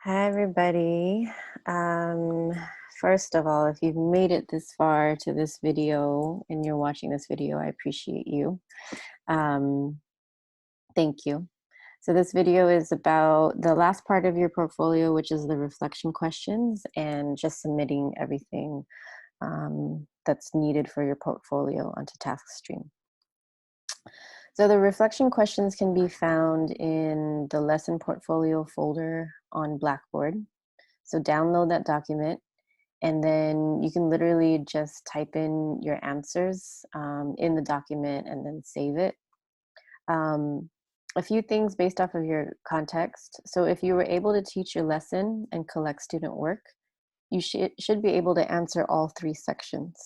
Hi, everybody. Um, First of all, if you've made it this far to this video and you're watching this video, I appreciate you. Um, Thank you. So this video is about the last part of your portfolio, which is the reflection questions and just submitting everything that's needed for your portfolio onto TaskStream. So the reflection questions can be found in the lesson portfolio folder on Blackboard. So download that document, and then you can literally just type in your answers in the document and then save it. Um, a few things based off of your context. So if you were able to teach your lesson and collect student work, you should be able to answer all three sections.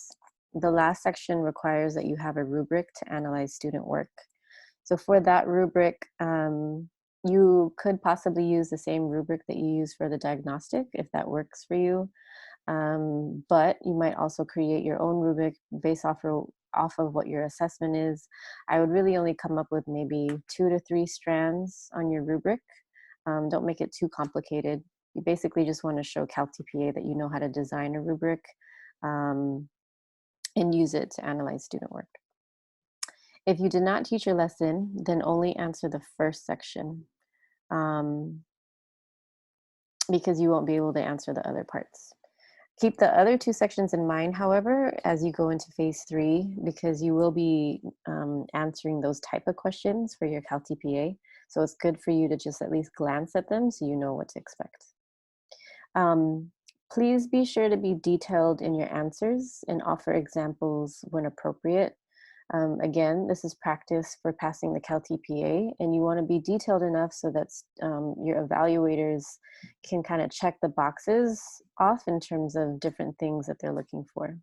The last section requires that you have a rubric to analyze student work. So for that rubric, you could possibly use the same rubric that you use for the diagnostic if that works for you. But you might also create your own rubric based off of what your assessment is. I would really only come up with maybe 2 to 3 strands on your rubric. Don't make it too complicated. You basically just want to show CalTPA that you know how to design a rubric um, and use it to analyze student work. If you did not teach your lesson, then only answer the first section um, because you won't be able to answer the other parts. Keep the other two sections in mind, however, as you go into phase 3, because you will be answering those type of questions for your CalTPA. So it's good for you to just at least glance at them so you know what to expect. Please be sure to be detailed in your answers and offer examples when appropriate. Again, this is practice for passing the CalTPA, and you want to be detailed enough so that your evaluators can kind of check the boxes off in terms of different things that they're looking for.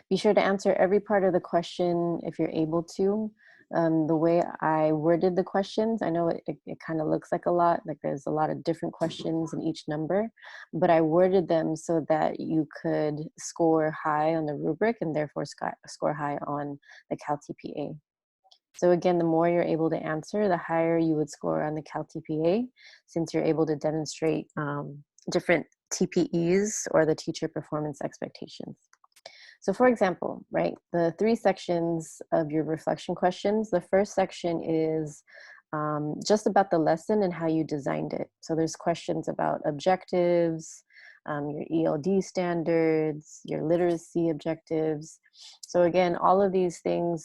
Be sure to answer every part of the question if you're able to. The way I worded the questions, I know it kind of looks like a lot, like there's a lot of different questions in each number, but I worded them so that you could score high on the rubric and therefore score high on the CalTPA. So again, the more you're able to answer, the higher you would score on the CalTPA, since you're able to demonstrate different TPEs, or the teacher performance expectations. So for example, right, the 3 sections of your reflection questions, the first section is just about the lesson and how you designed it. So there's questions about objectives, your ELD standards, your literacy objectives. So again, all of these things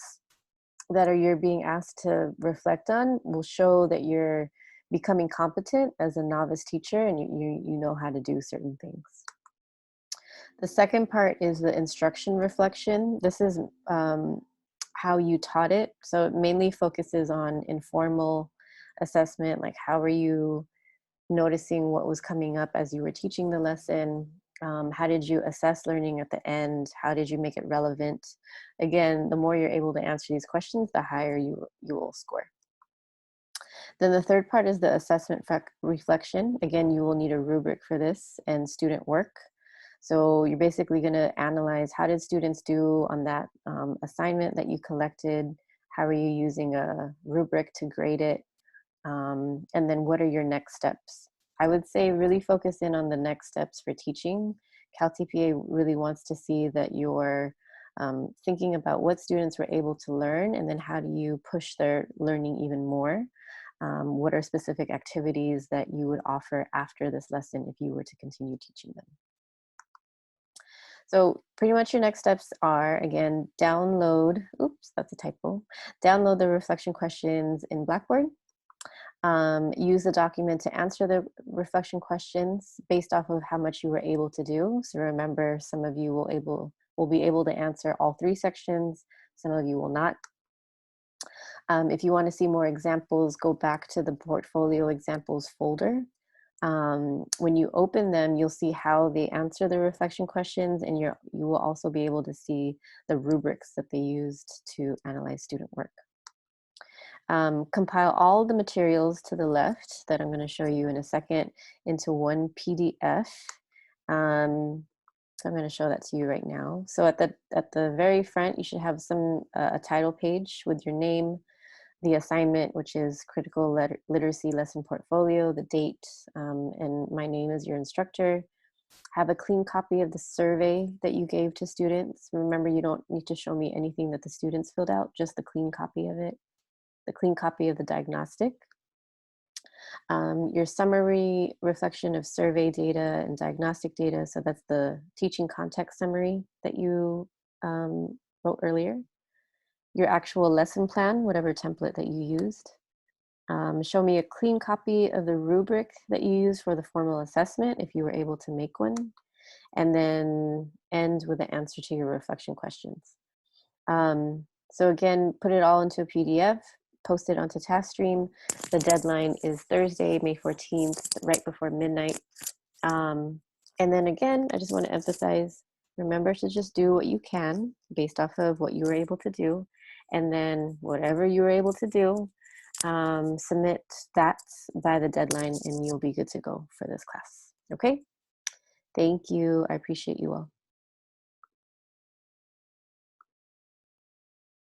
that you're being asked to reflect on will show that you're becoming competent as a novice teacher, and you know how to do certain things. The second part is the instruction reflection. This is how you taught it. So it mainly focuses on informal assessment, like how are you noticing what was coming up as you were teaching the lesson? How did you assess learning at the end? How did you make it relevant? Again, the more you're able to answer these questions, the higher you will score. Then the third part is the assessment reflection. Again, you will need a rubric for this and student work. So you're basically going to analyze how did students do on that assignment that you collected? How are you using a rubric to grade it? And then what are your next steps? I would say really focus in on the next steps for teaching. CalTPA really wants to see that you're thinking about what students were able to learn, and then how do you push their learning even more? What are specific activities that you would offer after this lesson if you were to continue teaching them? So pretty much your next steps are, again, download, oops, that's a typo, download the reflection questions in Blackboard. Use the document to answer the reflection questions based off of how much you were able to do. So remember, some of you will be able to answer all 3 sections, some of you will not. If you want to see more examples, go back to the portfolio examples folder. When you open them, you'll see how they answer the reflection questions, and you will also be able to see the rubrics that they used to analyze student work. Compile all the materials to the left that I'm going to show you in a second into one PDF. So I'm going to show that to you right now. So at the very front, you should have a title page with your name, the assignment, which is critical literacy lesson portfolio, the date, and my name as your instructor. Have a clean copy of the survey that you gave to students. Remember, you don't need to show me anything that the students filled out, just the clean copy of it, the clean copy of the diagnostic. Your summary reflection of survey data and diagnostic data. So that's the teaching context summary that you wrote earlier. Your actual lesson plan, whatever template that you used. Show me a clean copy of the rubric that you used for the formal assessment, if you were able to make one. And then end with the answer to your reflection questions. So again, put it all into a PDF, post it onto TaskStream. The deadline is Thursday, May 14th, right before midnight. And then again, I just want to emphasize, remember to just do what you can based off of what you were able to do. And then whatever you were able to do, submit that by the deadline and you'll be good to go for this class. Okay? Thank you. I appreciate you all.